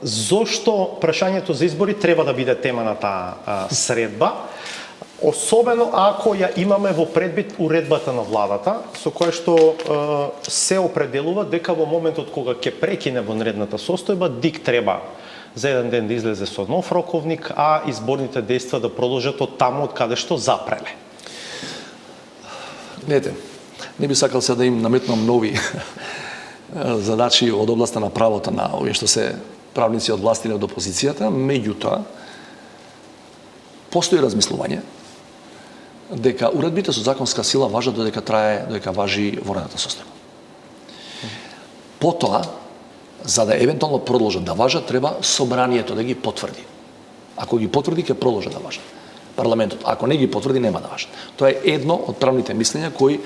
Зошто прашањето за избори треба да биде тема на таа средба, особено ако ја имаме во предвид уредбата на владата, со која што се определува дека во моментот кога ќе прекине вонредната состојба, ДИК треба за еден ден да излезе со нов роковник, а изборните дејства да продолжат од таму од каде што запреле. Гледате, не би сакал се да им наметнам нови задачи од областа на правото на овие што се правници од власт или од опозицијата, меѓутоа постои размислување дека уредбите со законска сила важат додека важи вонредната состојба. Потоа, за да евентуално продолжат да важат, треба собранието да ги потврди. Ако ги потврди, ќе продолжат да важат. Парламентот, ако не ги потврди, нема да важат. Тоа е едно од правните мислења кои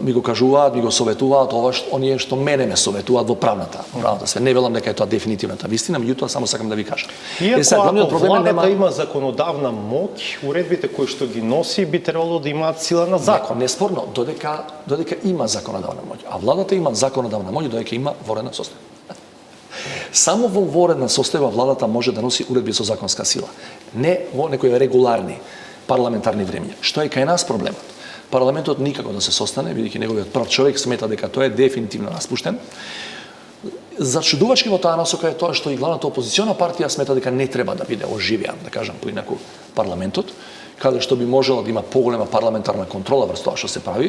ми го кажуваат, ми го советуваат оние што мене ме советуваат во правната свет. Не велам дека е тоа дефинитивната вистина, меѓутоа само сакам да ви кажам. Иако ако владата има законодавна моќ, уредбите кои што ги носи би требало да имаат сила на закон. Неспорно, додека има законодавна моќ. А владата има законодавна моќ додека има воредна состојба. Само во воредна состојба владата може да носи уредби со законска сила. Не во некои регуларни парламентарни времиња. Што е кај нас проблемот? Парламентот никако да се состане, бидејќи неговиот прв човек смета дека тој е дефинитивно распуштен. Зачудувачки во таа насока е тоа што и главната опозициона партија смета дека не треба да биде оживеан, да кажам поинаку, парламентот, каде што би можела да има поголема парламентарна контрола врз тоа што се прави,